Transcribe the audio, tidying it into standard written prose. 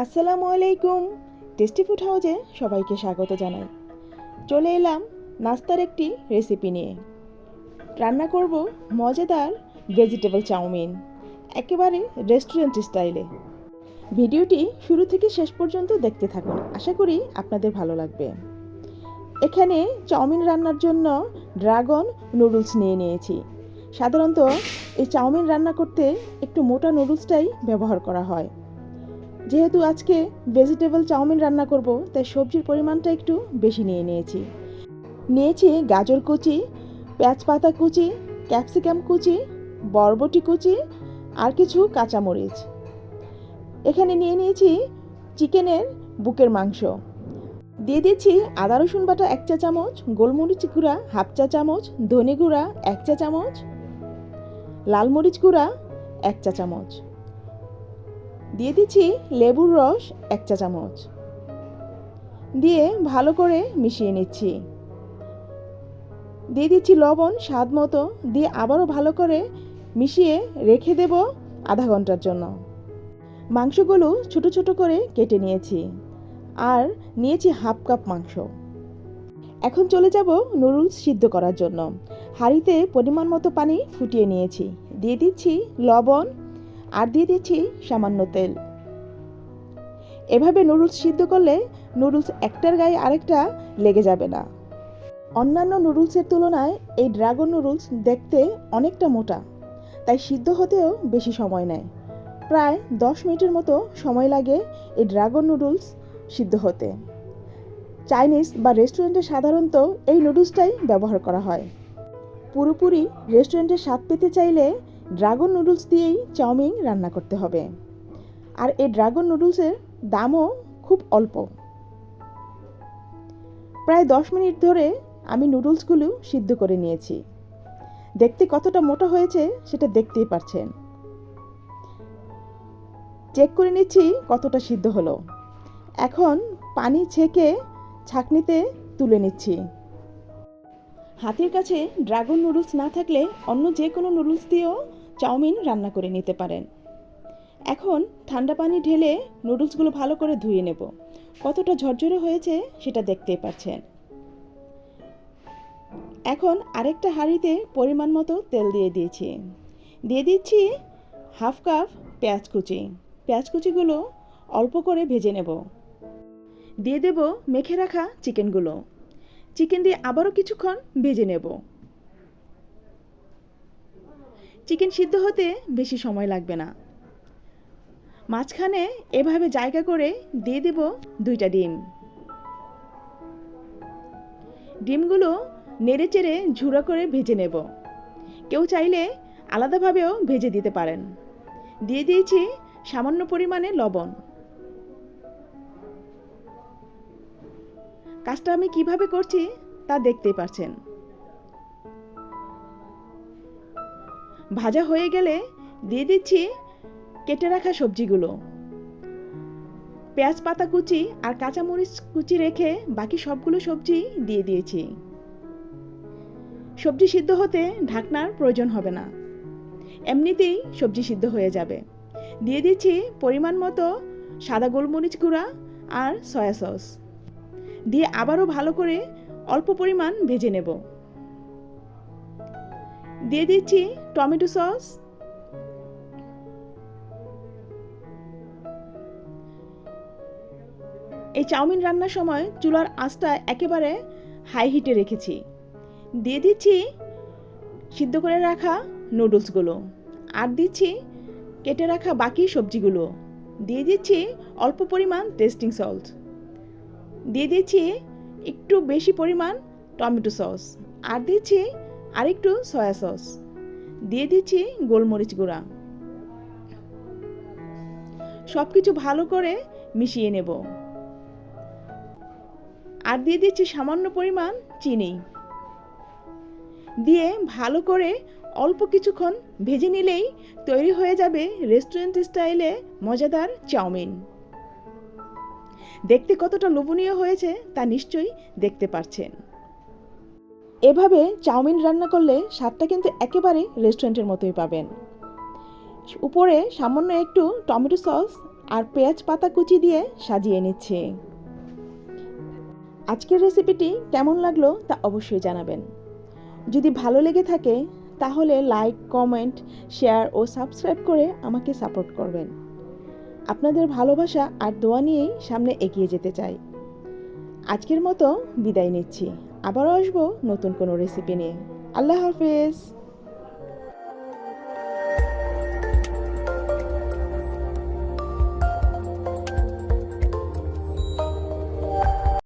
আসসালামু আলাইকুম। Tasty food হাউজে সবাইকে স্বাগত জানাই। চলে এলাম নাস্তার একটি রেসিপি নিয়ে। রান্না করব মজাদার ভেজিটেবল চাউমিন, একেবারে রেস্টুরেন্ট স্টাইলে। ভিডিওটি শুরু থেকে শেষ পর্যন্ত দেখতে থাকুন, আশা করি আপনাদের ভালো লাগবে। এখানে চাউমিন রান্নার জন্য ড্রাগন নুডলস নিয়ে নিয়েছি। সাধারণত এই চাউমিন রান্না করতে একটু মোটা নুডলসটাই ব্যবহার করা হয়। যেহেতু আজকে ভেজিটেবল চাউমিন রান্না করব, তাই সবজির পরিমাণটা একটু বেশি নিয়েছি গাজর কুচি, পেঁয়াজ পাতা কুচি, ক্যাপসিকাম কুচি, বরবটি কুচি আর কিছু কাঁচামরিচ। এখানে নিয়ে নিয়েছি চিকেনের বুকের মাংস। দিয়ে দিচ্ছি আদা রসুন বাটা 1 চা চামচ, গোলমরিচ গুঁড়া 1/2 চা চামচ, ধনে গুঁড়া 1 চা চামচ, লাল মরিচ গুঁড়া 1 চা চামচ। দিয়ে দিচ্ছি লেবুর রস 1 চা চামচ। দিয়ে ভালো করে মিশিয়ে নিচ্ছি। দিয়ে দিচ্ছি লবণ স্বাদ মতো, দিয়ে আবারও ভালো করে মিশিয়ে রেখে দেব আধা ঘন্টার জন্য। মাংসগুলো ছোট ছোট করে কেটে নিয়েছি, আর নিয়েছি 1/2 কাপ মাংস। এখন চলে যাব নুডলস সিদ্ধ করার জন্য। হাঁড়িতে পরিমাণ মতো পানি ফুটিয়ে নিয়েছি। দিয়ে দিচ্ছি লবণ আর দিয়ে দিচ্ছি সামান্য তেল। এভাবে নুডলস সিদ্ধ করলে নুডলস একটার গায়ে আরেকটা লেগে যাবে না। অন্যান্য নুডলসের তুলনায় এই ড্রাগন নুডলস দেখতে অনেকটা মোটা, তাই সিদ্ধ হতেও বেশি সময় নেয়। প্রায় 10 মিনিটের মতো সময় লাগে এই ড্রাগন নুডলস সিদ্ধ হতে। চাইনিজ বা রেস্টুরেন্টে সাধারণত এই নুডলসটাই ব্যবহার করা হয়। পুরোপুরি রেস্টুরেন্টের স্বাদ পেতে চাইলে ড্রাগন নুডলস দিয়েই চাউমিন রান্না করতে হবে। আর এই ড্রাগন নুডলসের দামও খুব অল্প। প্রায় 10 মিনিট ধরে আমি নুডলসগুলো সিদ্ধ করে নিয়েছি। দেখতে কতটা মোটা হয়েছে সেটা দেখতেই পাচ্ছেন। চেক করে নিচ্ছি কতটা সিদ্ধ হলো। এখন পানি ছেঁকে ছাঁকনিতে তুলে নিচ্ছি। হাতের কাছে ড্রাগন নুডলস না থাকলে অন্য যে কোনো নুডলস দিয়েও চাউমিন রান্না করে নিতে পারেন। এখন ঠান্ডা পানি ঢেলে নুডলসগুলো ভালো করে ধুয়ে নেব। কতটা ঝরঝরে হয়েছে সেটা দেখতেই পাচ্ছেন। এখন আরেকটা হাঁড়িতে পরিমাণ মতো তেল দিয়ে দিয়েছি। দিয়ে দিচ্ছি 1/2 কাপ পেঁয়াজ কুচি। পেঁয়াজ কুচিগুলো অল্প করে ভেজে নেব। দিয়ে দেব মেখে রাখা চিকেনগুলো। চিকেন দিয়ে আবারও কিছুক্ষণ ভেজে নেব। চিকেন সিদ্ধ হতে বেশি সময় লাগবে না। মাঝখানে এভাবে জায়গা করে দিয়ে দেব 2টা ডিম। ডিমগুলো নেড়ে চেড়ে ঝুড়ো করে ভেজে নেব। কেউ চাইলে আলাদাভাবেও ভেজে দিতে পারেন। দিয়ে দিয়েছি সামান্য পরিমাণে লবণ। কাজটা আমি কিভাবে করছি তা দেখতেই পাচ্ছেন। ভাজা হয়ে গেলে দিয়ে দিচ্ছি কেটে রাখা সবজিগুলো। পেঁয়াজ পাতা কুচি আর কাঁচামরিচ কুচি রেখে বাকি সবগুলো সবজি দিয়ে দিয়েছি। সবজি সিদ্ধ হতে ঢাকনার প্রয়োজন হবে না, এমনিতেই সবজি সিদ্ধ হয়ে যাবে। দিয়ে দিচ্ছি পরিমাণ মতো সাদা গোলমরিচ গুঁড়া আর সয়া সস। দিয়ে আবারও ভালো করে অল্প পরিমাণ ভেজে নেব। দিয়ে দিচ্ছি টমেটো সস। এই চাউমিন রান্নার সময় চুলার আঁচটা একেবারে হাই হিটে রেখেছি। দিয়ে দিচ্ছি সিদ্ধ করে রাখা নুডলসগুলো, আর দিচ্ছি কেটে রাখা বাকি সবজিগুলো। দিয়ে দিচ্ছি অল্প পরিমাণ টেস্টিং সল্ট। দিয়ে দিচ্ছি একটু বেশি পরিমাণ টমেটো সস, আর দিচ্ছি আরেকটু সয়া সস। দিয়ে দিচ্ছি গোলমরিচ গুঁড়া। সব কিছু ভালো করে মিশিয়ে নেব। আর দিয়ে দিচ্ছি সামান্য পরিমাণ চিনি। দিয়ে ভালো করে অল্প কিছুক্ষণ ভেজে নিলেই তৈরি হয়ে যাবে রেস্টুরেন্ট স্টাইলে মজাদার চাউমিন। দেখতে কতটা লোভনীয় হয়েছে তা নিশ্চয়ই দেখতে পাচ্ছেন। এভাবে চাউমিন রান্না করলে স্বাদটা কিন্তু একেবারে রেস্টুরেন্টের মতোই পাবেন। উপরে সামান্য একটু টমেটো সস আর পেঁয়াজ পাতা কুচি দিয়ে সাজিয়ে নিচ্ছি। আজকের রেসিপিটি কেমন লাগলো তা অবশ্যই জানাবেন। যদি ভালো লেগে থাকে তাহলে লাইক, কমেন্ট, শেয়ার ও সাবস্ক্রাইব করে আমাকে সাপোর্ট করবেন। আপনাদের ভালোবাসা আর দোয়া নিয়েই সামনে এগিয়ে যেতে চাই। আজকের মতো বিদায় নিচ্ছি। আবারও আসবো নতুন কোনো রেসিপি নিয়ে। আল্লাহ হাফেজ।